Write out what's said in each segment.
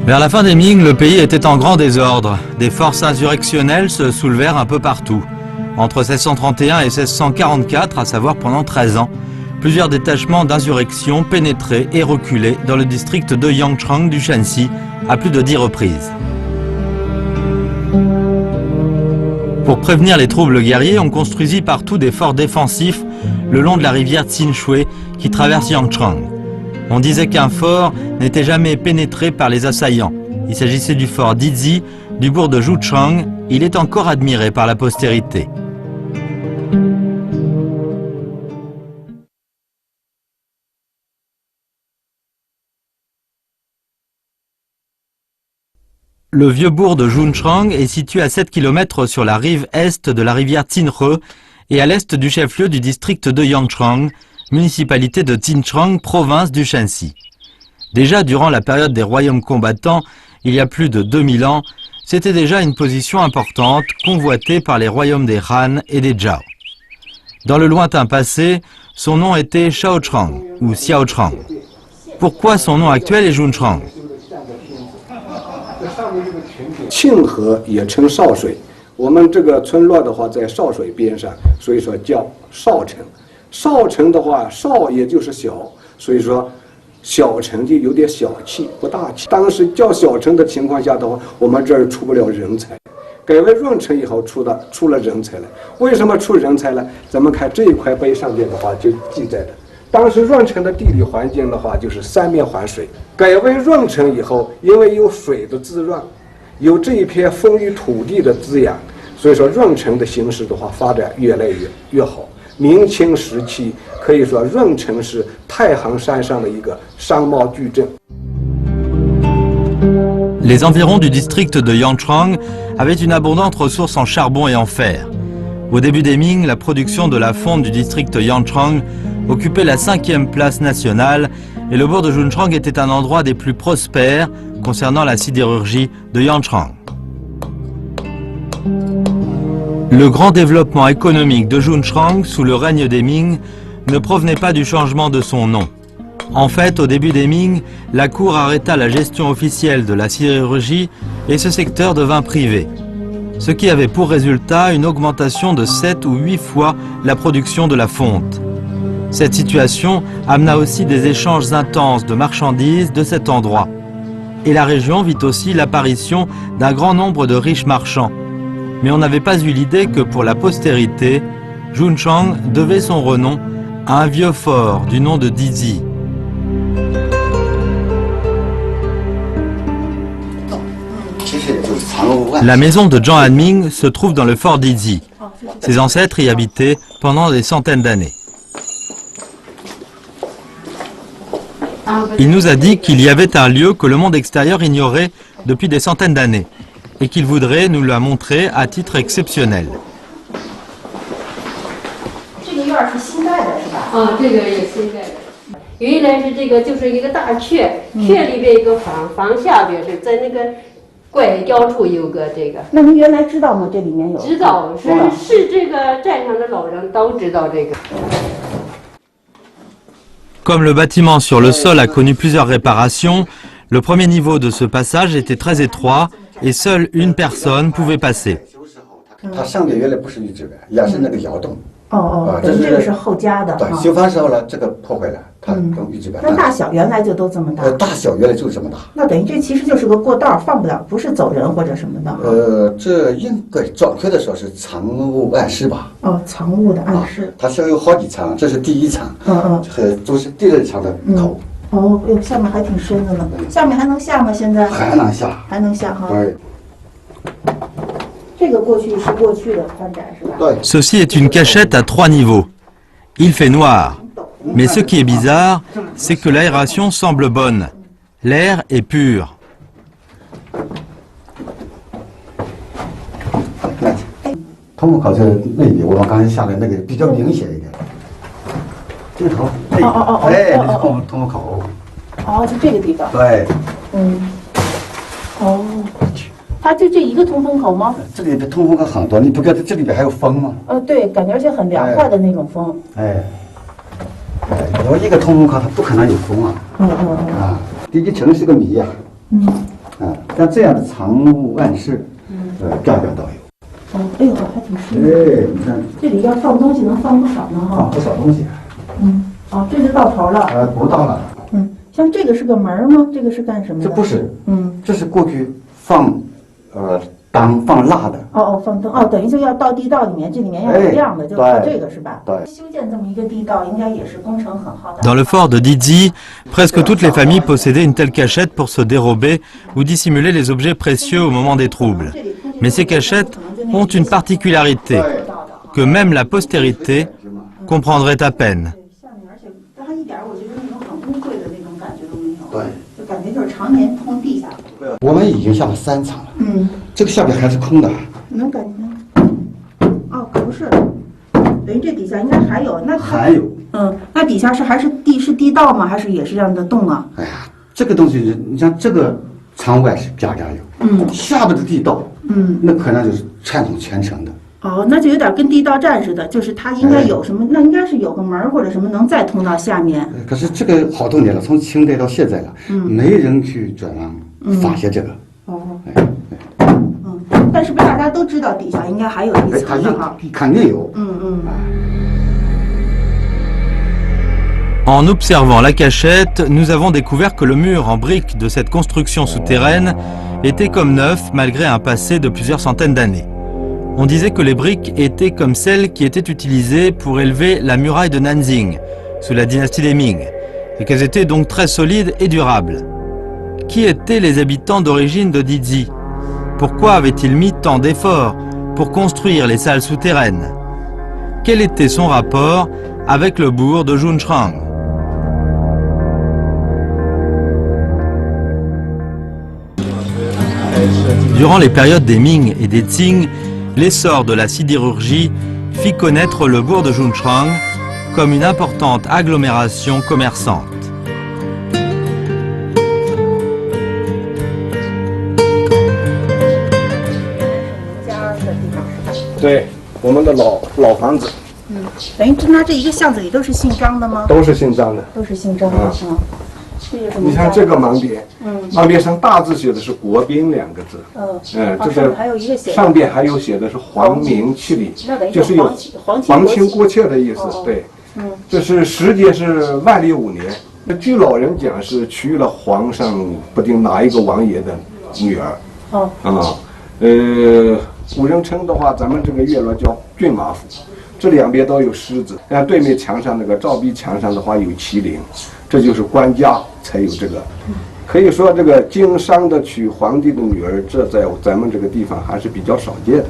Vers la fin des Ming, le pays était en grand désordre. Des forces insurrectionnelles se soulevèrent un peu partout. Entre 1631 et 1644, à savoir pendant 13 ans, plusieurs détachements d'insurrection pénétraient et reculaient dans le district de Yangchang du Shanxi à plus de 10 reprises. Pour prévenir les troubles guerriers, on construisit partout des forts défensifs le long de la rivière Qinshui qui traverse Yangchang. On disait qu'un fort n'était jamais pénétré par les assaillants. Il s'agissait du fort Dizi, du bourg de Zhuchang. Il est encore admiré par la postérité. Le vieux bourg de Zhuchang est situé à 7 km sur la rive est de la rivière Tinhe et à l'est du chef-lieu du district de Yangchang, municipalité de Jinchang, province du Shanxi. Déjà durant la période des royaumes combattants, il y a plus de 2000 ans, c'était déjà une position importante, convoitée par les royaumes des Han et des Zhao. Dans le lointain passé, son nom était Shaochang ou Xiaochang. Pourquoi son nom actuel est Zhuchang? 庆河也称少水，我们这个村落的话在少水边上，所以说叫少城。少城的话，少也就是小，所以说小城就有点小气不大气。当时叫小城的情况下的话，我们这儿出不了人才。改为润城以后出了人才了。为什么出人才了？咱们看这一块碑上面的话就记载的。 当时润城的地理环境的话，就是三面环水。改为润城以后，因为有水的滋润，有这一片丰裕土地的滋养，所以说润城的形势的话发展越来越好。明清时期可以说润城是太行山上的一个商贸矩阵。 Les environs du district de Yangchang avaient une abondante ressource en charbon et en fer. Au début des Ming, la production de la fonte du district Yangchang occupait la 5e place nationale et le bourg de Zhuchang était un endroit des plus prospères concernant la sidérurgie de Yangchang. Le grand développement économique de Zhuchang sous le règne des Ming ne provenait pas du changement de son nom. En fait, au début des Ming, la cour arrêta la gestion officielle de la sidérurgie et ce secteur devint privé. Ce qui avait pour résultat une augmentation de 7 ou 8 fois la production de la fonte. Cette situation amena aussi des échanges intenses de marchandises de cet endroit. Et la région vit aussi l'apparition d'un grand nombre de riches marchands. Mais on n'avait pas eu l'idée que pour la postérité, Zhuchang devait son renom à un vieux fort du nom de Dizi. La maison de Zhang Hanming se trouve dans le fort Dizi. Ses ancêtres y habitaient pendant des centaines d'années. Il nous a dit qu'il y avait un lieu que le monde extérieur ignorait depuis des centaines d'années et qu'il voudrait nous la montrer à titre exceptionnel. Comme le bâtiment sur le sol a connu plusieurs réparations, le premier niveau de ce passage était très étroit et seule une personne pouvait passer. 哦，等于这个是后加的。对，修复时候呢，这个破坏了，它等于这个。那大小原来就都这么大。大小原来就这么大。那等于这其实就是个过道，放不了，不是走人或者什么的。这应该准确的说是藏物暗室吧？哦，藏物的暗室。它是有好几层，这是第一层。都是第二层的口。哦，哟，下面还挺深的呢。下面还能下吗？现在？还能下。还能下哈。对。 Ceci est une cachette à 3 niveaux. Il fait noir. Mais ce qui est bizarre, c'est que l'aération semble bonne. L'air est pur. Oh. 它就这一个通风口吗？这里的通风口很多，你不觉得这里边还有风吗？对，感觉而且很凉快的那种风。有一个通风口，它不可能有风啊。第一层是个谜呀。像这样的藏污暗室，家家都有。哎呦，还挺实用。你看，这里要放东西能放不少呢哈。放不少东西。这就到头了。不到了。像这个是个门吗？这个是干什么的？这不是。这是过去放灯放蜡的。放灯等于就要到地道里面，这里面要有亮的，就靠这个是吧？对。修建这么一个地道，应该也是工程很浩大。 Dans le fort de Didi, presque toutes les familles possédaient une telle cachette pour se dérober ou dissimuler les objets précieux au moment des troubles. Mais ces cachettes ont une particularité que même la postérité comprendrait à peine. 我们已经下了3层了，这个下边还是空的。能感觉？不是，等于这底下应该还有。那还有。那底下还是地道吗？还是也是这样的洞啊？哎呀，这个东西，你像这个舱外是家家有，下边的地道，那可能就是传统全程的。那就有点跟地道战似的，就是它应该有什么，那应该是有个门或者什么能再通到下面。可是这个好多年了，从清代到现在了，没人去转弯发现这个。但是不是大家都知道底下应该还有一层的哈？肯定有。En observant la cachette, nous avons découvert que le mur en briques de cette construction souterraine était comme neuf malgré un passé de plusieurs centaines d'années. On disait que les briques étaient comme celles qui étaient utilisées pour élever la muraille de Nanjing, sous la dynastie des Ming, et qu'elles étaient donc très solides et durables. Qui étaient les habitants d'origine de Didi? Pourquoi avaient-ils mis tant d'efforts pour construire les salles souterraines? Quel était son rapport avec le bourg de Zhunchrang? Durant les périodes des Ming et des Qing, l'essor de la sidérurgie fit connaître le bourg de Zhunchrang comme une importante agglomération commerçante. 对，我们的老房子。等于他这一个巷子里都是姓张的吗？都是姓张的。都是姓张的。你看这个盲匾，盲匾上大字写的是“国宾”2个字。这个还有一个上边还有写的是“皇明七里”，就是有皇亲国戚的意思。对，这是时间是万历5年。据老人讲是娶了皇上不定哪一个王爷的女儿。古人称的话，咱们这个院落叫骏马府。这2边都有狮子，对面墙上那个照壁墙上的话有麒麟，这就是官家才有这个。可以说这个经商的娶皇帝的女儿，这在咱们这个地方还是比较少见的。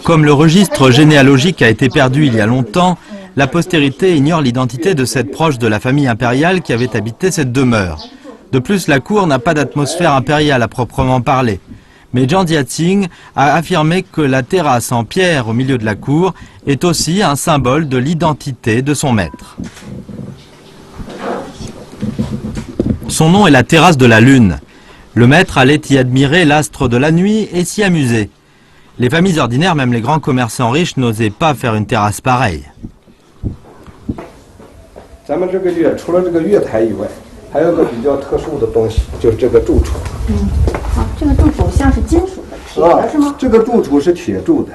Comme le registre généalogique a été perdu il y a longtemps, la postérité ignore l'identité de cette proche de la famille impériale qui avait habité cette demeure. De plus, la cour n'a pas d'atmosphère impériale à proprement parler. Mais Zhang Jiaqing a affirmé que la terrasse en pierre au milieu de la cour est aussi un symbole de l'identité de son maître. Son nom est la terrasse de la Lune. Le maître allait y admirer l'astre de la nuit et s'y amuser. Les familles ordinaires, même les grands commerçants riches, n'osaient pas faire une terrasse pareille. 咱们这个月除了这个月台以外，还有个比较特殊的东西，就是这个柱础。这个柱础像是金属的，铁的是吗？这个柱础是铁铸的。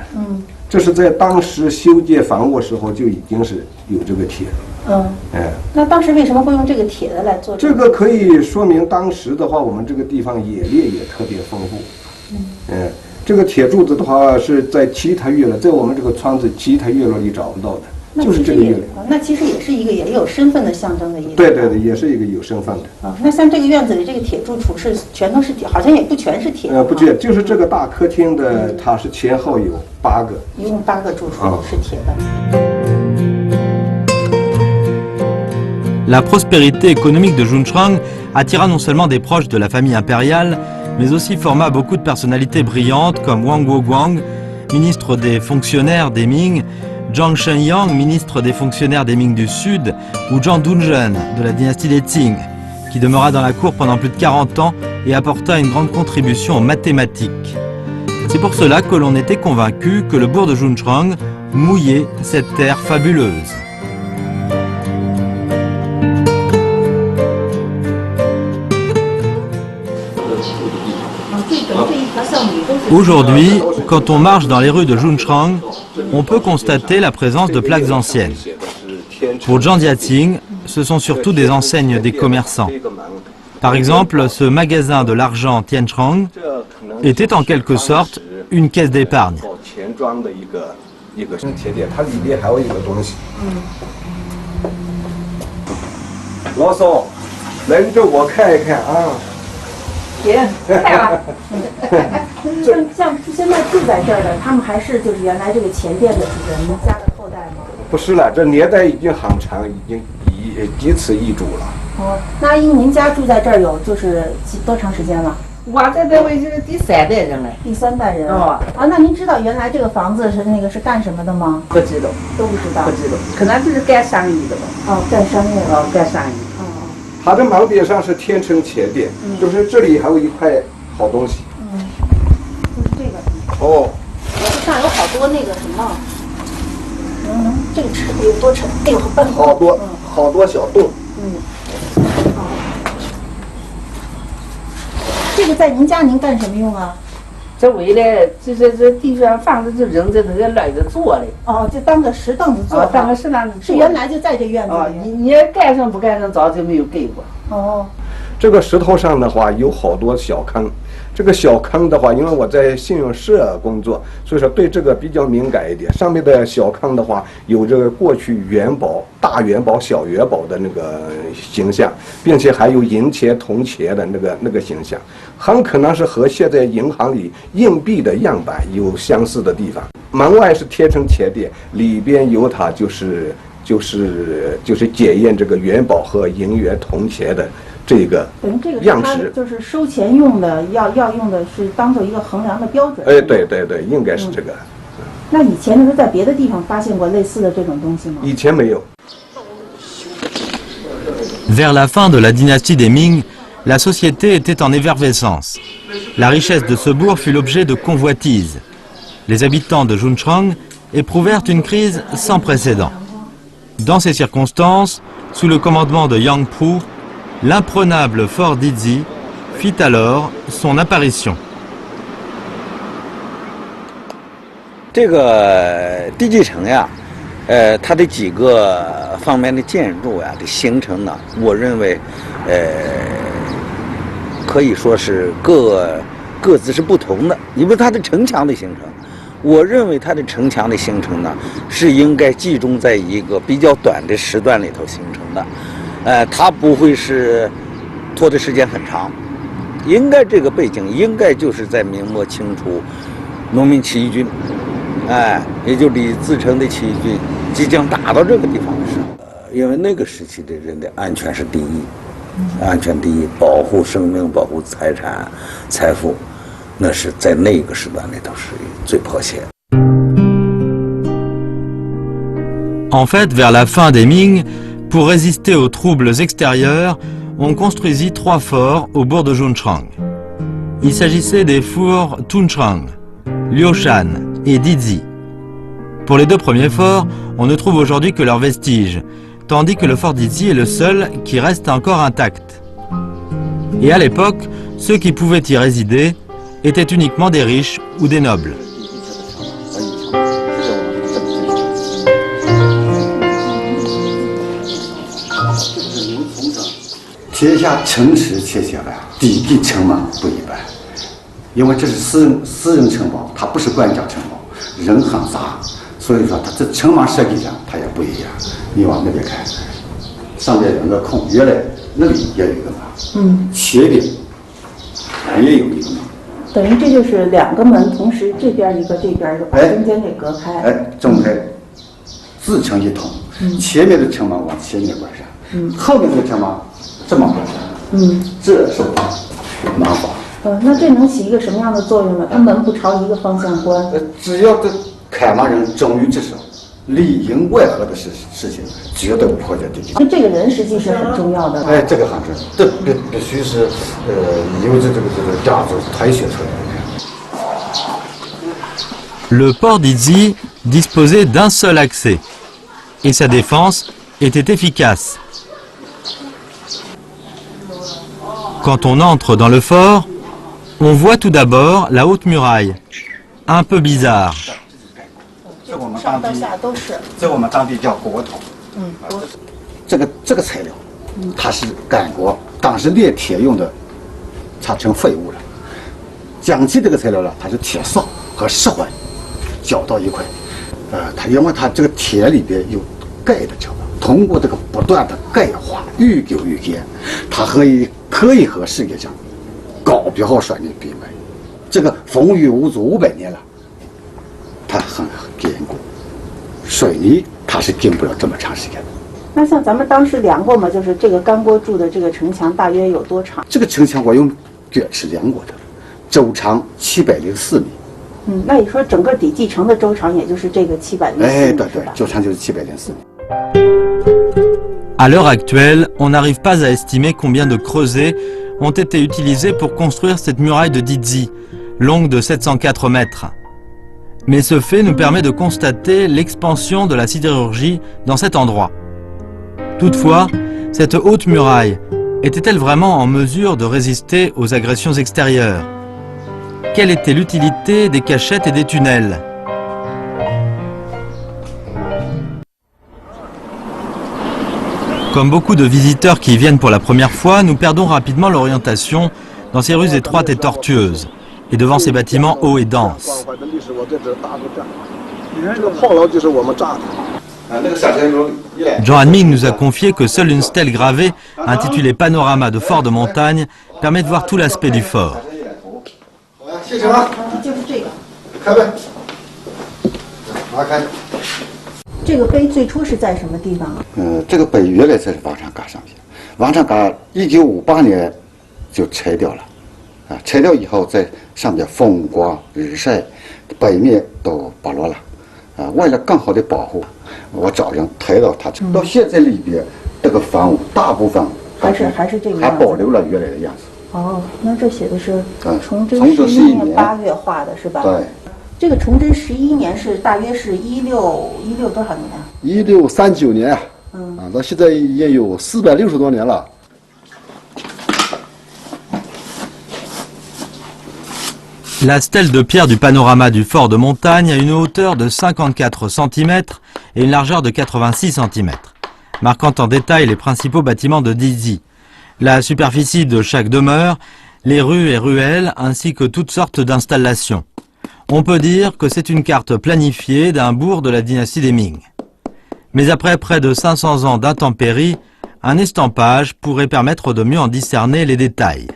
这是在当时修建房屋时候就已经是有这个铁。那当时为什么会用这个铁的来做？这个可以说明当时的话，我们这个地方冶炼也特别丰富。这个铁柱子的话是在其他院落，在我们这个村子其他院落里找不到的。就是这个院落，那其实也是一个也有身份的象征的意思。对对对，也是一个有身份的。那像这个院子里这个铁柱础是全都是铁，好像也不全是铁。不全，就是这个大客厅的，它是前后有8个，一共8个柱础是铁的。La prospérité économique de Zhunchrang attira non seulement des proches de la famille impériale, mais aussi forma beaucoup de personnalités brillantes comme Wang Guoguang, ministre des fonctionnaires des Ming, Zhang Shenyang, ministre des fonctionnaires des Ming du Sud, ou Zhang Dunzhen, de la dynastie des Qing, qui demeura dans la cour pendant plus de 40 ans et apporta une grande contribution aux mathématiques. C'est pour cela que l'on était convaincu que le bourg de Zhunchrang mouillait cette terre fabuleuse. Aujourd'hui, quand on marche dans les rues de Zhongshan, on peut constater la présence de plaques anciennes. Pour Zhang Jiaqing, ce sont surtout des enseignes des commerçants. Par exemple, ce magasin de l'argent Tianchang était en quelque sorte une caisse d'épargne.不是了，这年代已经很长，已经几次易主了。哦，那阿姨，您家住在这儿有多长时间了？我在这位就是第3代人了。第3代人哦。啊，那您知道原来这个房子是干什么的吗？不知道，都不知道。不知道，可能就是干生意的吧。哦，干生意的。哦，干生意。哦。它的门边上是天成茄店，就是这里还有一块好东西。就是这个。哦。这上有好多那个什么。这个尺有多沉？哎呦，好多小洞。这个在您家您干什么用啊？这为了这地上放着就扔在那个来着坐的。哦，就当个石凳子坐。当个石凳子。是原来就在这院子里。你盖上不盖上，早就没有盖过。哦。这个石头上的话有好多小坑，这个小坑的话，因为我在信用社工作，所以说对这个比较敏感一点。上面的小坑的话，有这个过去元宝、大元宝、小元宝的那个形象，并且还有银钱、铜钱的那个形象，很可能是和现在银行里硬币的样板有相似的地方。门外是天成钱店，里边有它就是检验这个元宝和银元、铜钱的。这个样式就是收钱用的，要用的是当做一个衡量的标准。哎，对，应该是这个。那以前是在别的地方发现过类似的这种东西吗？以前没有。Vers la fin de la dynastie des Ming, la société était en effervescence. La richesse de ce bourg fut l'objet de convoitises. Les habitants de Zhongshan éprouvèrent une crise sans précédent. Dans ces circonstances, sous le commandement de Yang Pu, l'imprenable fort d'Izi fit alors son apparition. 这个地基城呀，它的几个方面的建筑呀的形成呢，我认为，可以说是各自是不同的。你比如它的城墙的形成，我认为它的城墙的形成呢，是应该集中在一个比较短的时段里头形成的。它不会是拖的时间很长，应该这个背景应该就是在明末清初农民起义军，也就李自成的起义军即将打到这个地方的时候，因为那个时期的人的安全是第一，安全第一，保护生命、保护财产、财富，那是在那个时段里头是最迫切。En fait, vers la fin des Ming, pour résister aux troubles extérieurs, on construisit 3 forts au bourg de Zhongshan. Il s'agissait des fours Tunchang, Liushan et Dizi. Pour les 2 premiers forts, on ne trouve aujourd'hui que leurs vestiges, tandis que le fort Dizi est le seul qui reste encore intact. Et à l'époque, ceux qui pouvaient y résider étaient uniquement des riches ou des nobles.天下城池切下来，底地城门不一般，因为这是私人城堡，它不是官家城堡，人很杂，所以说它这城门设计上它也不一样。你往那边看，上面有个空，原来那里也有一个门，前边也有一个门。等于这就是2个门，同时这边一个，这边一个，把中间给隔开。中开，自成一统。前面的城门往前面关上，后面的城门这么关上。这是门法。那这能起一个什么样的作用呢？它门不朝一个方向关。只要这开门人忠于职守，里应外合的事情，绝对不破坏地基。这个人实际是很重要的。这个很重要，这必须是由这个家族推选出来的。Le port d'Izi disposait d'un seul accès, et sa défense était efficace. Quand on entre dans le fort, On voit tout d'abord la haute muraille, un peu bizarre. 上到下都是。在我们当地叫国头。这个材料，它是干过，当时炼铁用的，它成废物了。讲起这个材料呢，它是铁砂和石灰搅到一块，它因为它这个铁里边有钙的成分，通过这个不断的钙化，愈久愈坚，它可以和世界上高标水泥媲美。这个风雨无阻500年了，它很坚固。水泥它是经不了这么长时间的。那像咱们当时量过吗？就是这个干锅筑的这个城墙大约有多长？这个城墙我用卷尺量过的，周长704米。那你说整个底基城的周长也就是这个704米？哎，对，周长就是704米。À l'heure actuelle, on n'arrive pas à estimer combien de creusets ont été utilisés pour construire cette muraille de Dizzi, longue de 704 mètres. Mais ce fait nous permet de constater l'expansion de la sidérurgie dans cet endroit. Toutefois, cette haute muraille était-elle vraiment en mesure de résister aux agressions extérieures? Quelle était l'utilité des cachettes et des tunnels? Comme beaucoup de visiteurs qui y viennent pour la première fois, nous perdons rapidement l'orientation dans ces rues étroites et tortueuses, et devant ces bâtiments hauts et denses. Jean Hanming nous a confié que seule une stèle gravée, intitulée Panorama de fort de montagne, permet de voir tout l'aspect du fort. 这个碑最初是在什么地方啊？这个碑原来在王场岗上面，王场岗1958年就拆掉了，拆掉以后在上面风光日晒，北面都剥落了，为了更好的保护，我找人抬到它，到现在里边这个房屋大部分还是这个还保留了原来的样子。哦，那这写的是崇祯11年8月画的是吧？对。这个崇祯11年是大约是16多少年啊？1639年啊，到现在也有460多年了。La stèle de pierre du panorama du fort de montagne a une hauteur de 54 cm et une largeur de 86 cm, marquant en détail les principaux bâtiments de Dizzi, la superficie de chaque demeure, les rues et ruelles ainsi que toutes sortes d'installations. On peut dire que c'est une carte planifiée d'un bourg de la dynastie des Ming. Mais après près de 500 ans d'intempéries, un estampage pourrait permettre de mieux en discerner les détails.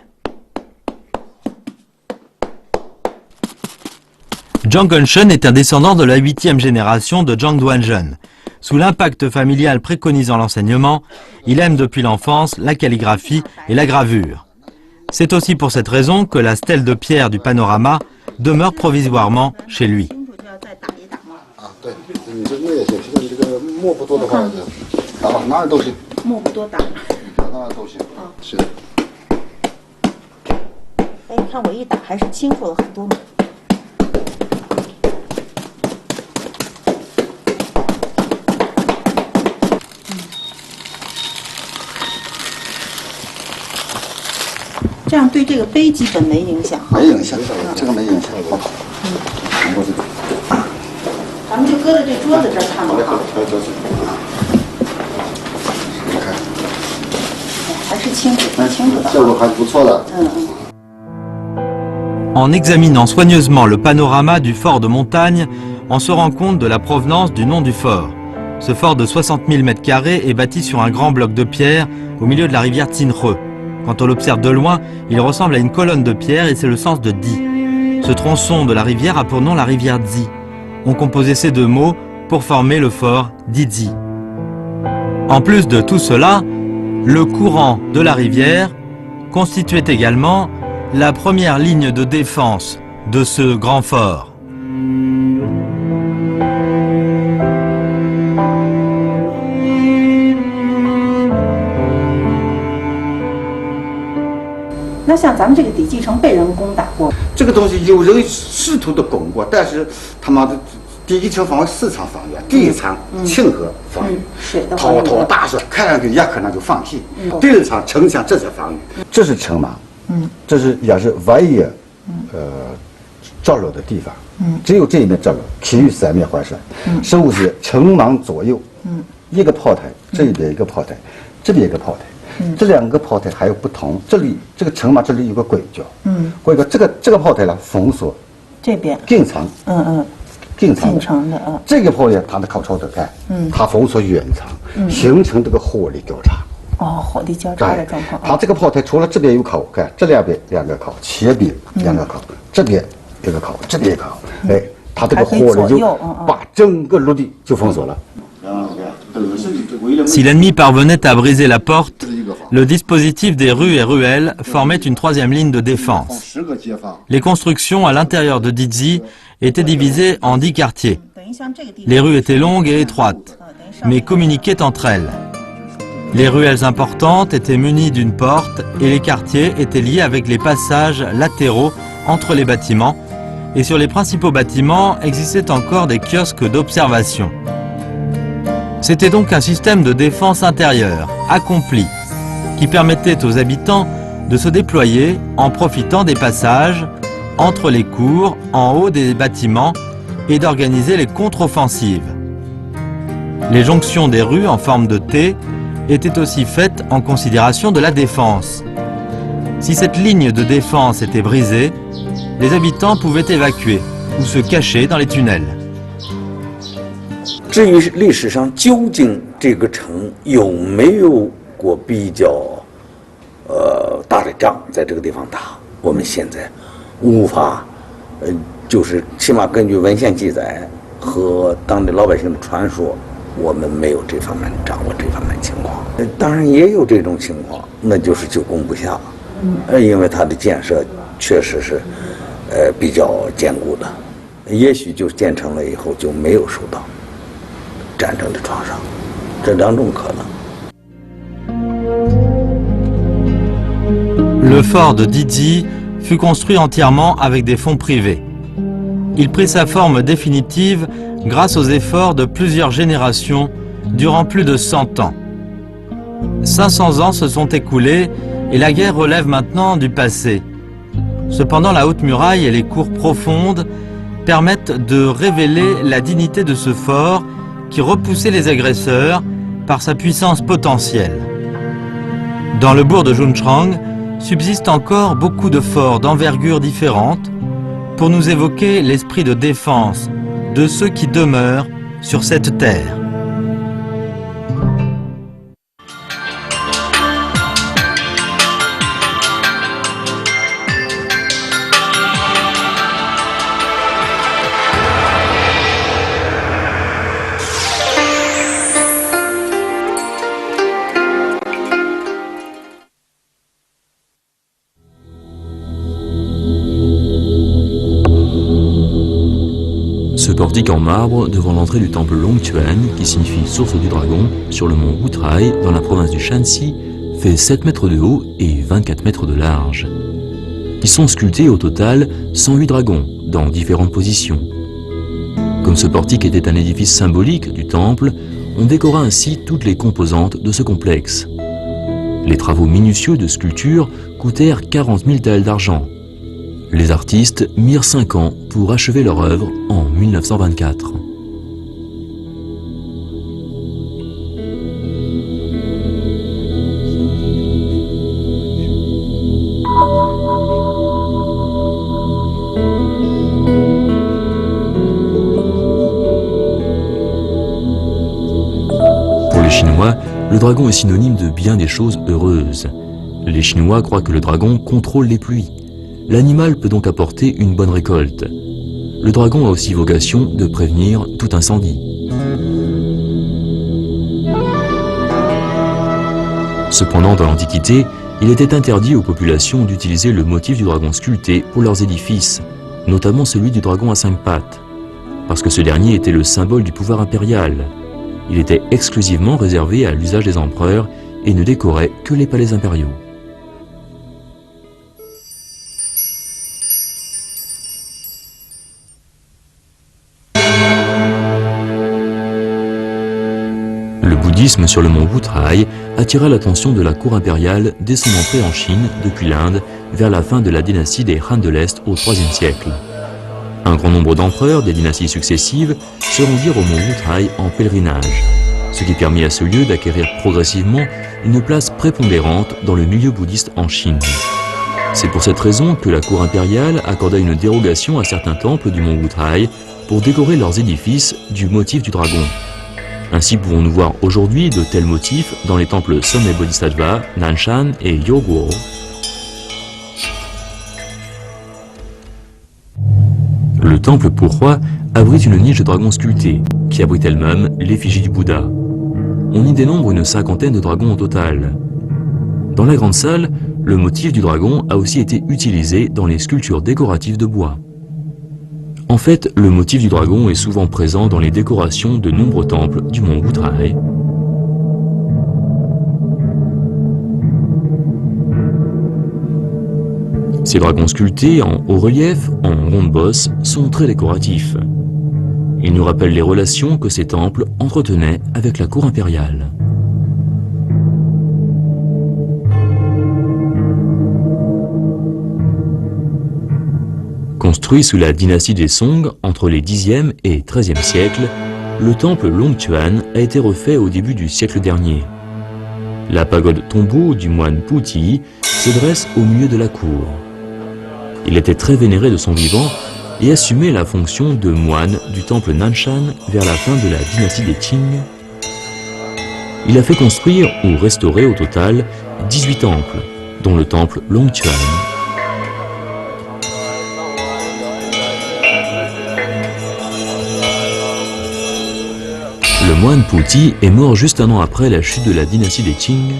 Zhang Genshen est un descendant de la 8e génération de Zhang Duanzhen. Sous l'impact familial préconisant l'enseignement, il aime depuis l'enfance la calligraphie et la gravure. C'est aussi pour cette raison que la stèle de pierre du panorama demeure provisoirement chez lui. En examinant soigneusement le panorama du fort de montagne, on se rend compte de la provenance du nom du fort. Ce fort de 60 000 m² est bâti sur un grand bloc de pierre au milieu de la rivière Tsinhe. Quand on l'observe de loin, il ressemble à une colonne de pierre et c'est le sens de Di. Ce tronçon de la rivière a pour nom la rivière Zi. On composait ces deux mots pour former le fort d'Idzi. En plus de tout cela, le courant de la rivière constituait également la première ligne de défense de ce grand fort. Ce个东西有人试图的攻过，但是他妈的第一层防卫4层防御，第一层清河防御，滔滔大水，看上去也可能就放弃。第二层城墙这些防御，这是城门，这是也是唯一着陆的地方，只有这一面着陆，其余3面环山。15是城门左右，一个炮台，这边一个炮台，这边一个炮台，这2个炮台还有不同。这里这个城门这里有个拐角，拐角这个炮台呢封锁这边进城，进城的啊。这个炮台它的靠朝德干，它封锁远程，形成这个火力交叉。火力交叉的状况。它这个炮台除了这边有口，看这2边2个口，前边2个口，这边一个口，这边一个口，它这个火力就把整个陆地就封锁了。Si l'ennemi parvenait à briser la porte, le dispositif des rues et ruelles formait une 3e ligne de défense. Les constructions à l'intérieur de Dizzy étaient divisées en 10 quartiers. Les rues étaient longues et étroites, mais communiquaient entre elles. Les ruelles importantes étaient munies d'une porte et les quartiers étaient liés avec les passages latéraux entre les bâtiments, et sur les principaux bâtiments existaient encore des kiosques d'observation. C'était donc un système de défense intérieure, accompli, qui permettait aux habitants de se déployer en profitant des passages entre les cours, en haut des bâtiments, et d'organiser les contre-offensives. Les jonctions des rues en forme de T étaient aussi faites en considération de la défense. Si cette ligne de défense était brisée, les habitants pouvaient évacuer ou se cacher dans les tunnels. 至于历史上究竟这个城有没有过比较大的仗在这个地方打，我们现在无法就是起码根据文献记载和当地老百姓的传说，我们没有这方面掌握这方面情况。当然也有这种情况，那就是久攻不下，因为它的建设确实是比较坚固的，也许就建成了以后就没有受到战争的创伤，这2种可能。Le fort de Dizzy fut construit entièrement avec des fonds privés. Il prit sa forme définitive grâce aux efforts de plusieurs générations durant plus de 100 ans. 500 ans se sont écoulés et la guerre relève maintenant du passé. Cependant, la haute muraille et les cours profondes permettent de révéler la dignité de ce fort qui repoussait les agresseurs par sa puissance potentielle. Dans le bourg de Zhunchrang subsistent encore beaucoup de forts d'envergure différentes pour nous évoquer l'esprit de défense de ceux qui demeurent sur cette terre. Ce portique en marbre devant l'entrée du temple Longquan, qui signifie source du dragon, sur le mont Wutrai, dans la province du Shanxi, fait 7 mètres de haut et 24 mètres de large. Y sont sculptés au total 108 dragons, dans différentes positions. Comme ce portique était un édifice symbolique du temple, on décora ainsi toutes les composantes de ce complexe. Les travaux minutieux de sculpture coûtèrent 40 000 taels d'argent. Les artistes mirent 5 ans pour achever leur œuvre en 1924. Pour les Chinois, le dragon est synonyme de bien des choses heureuses. Les Chinois croient que le dragon contrôle les pluies. L'animal peut donc apporter une bonne récolte. Le dragon a aussi vocation de prévenir tout incendie. Cependant, dans l'Antiquité, il était interdit aux populations d'utiliser le motif du dragon sculpté pour leurs édifices, notamment celui du dragon à 5 pattes, parce que ce dernier était le symbole du pouvoir impérial. Il était exclusivement réservé à l'usage des empereurs et ne décorait que les palais impériaux. Le bouddhisme sur le mont Wutrai attira l'attention de la cour impériale dès son entrée en Chine depuis l'Inde vers la fin de la dynastie des Han de l'Est au IIIe siècle. Un grand nombre d'empereurs des dynasties successives se rendirent au mont Wutrai en pèlerinage, ce qui permit à ce lieu d'acquérir progressivement une place prépondérante dans le milieu bouddhiste en Chine. C'est pour cette raison que la cour impériale accorda une dérogation à certains temples du mont Wutrai pour décorer leurs édifices du motif du dragon. Ainsi pouvons-nous voir aujourd'hui de tels motifs dans les temples Sommet Bodhisattva, Nanshan et Yoguo. Le temple pourroi abrite une niche de dragon sculpté, qui abrite elle-même l'effigie du Bouddha. On y dénombre une 50aine de dragons au total. Dans la grande salle, le motif du dragon a aussi été utilisé dans les sculptures décoratives de bois. En fait, le motif du dragon est souvent présent dans les décorations de nombreux temples du mont Wutrai. Ces dragons sculptés en haut relief, en ronde bosse, sont très décoratifs. Ils nous rappellent les relations que ces temples entretenaient avec la cour impériale. Construit sous la dynastie des Song entre les Xe et XIIIe siècles, le temple Longquan a été refait au début du siècle dernier. La pagode tombeau du moine Puti se dresse au milieu de la cour. Il était très vénéré de son vivant et assumait la fonction de moine du temple Nanshan vers la fin de la dynastie des Qing. Il a fait construire ou restaurer au total 18 temples, dont le temple Longquan. Le moine Puti est mort juste un an après la chute de la dynastie des Qing.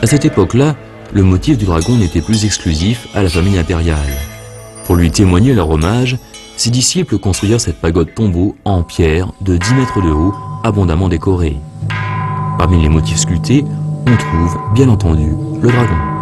À cette époque-là, le motif du dragon n'était plus exclusif à la famille impériale. Pour lui témoigner leur hommage, ses disciples construisirent cette pagode tombeau en pierre de 10 mètres de haut, abondamment décorée. Parmi les motifs sculptés, on trouve, bien entendu, le dragon.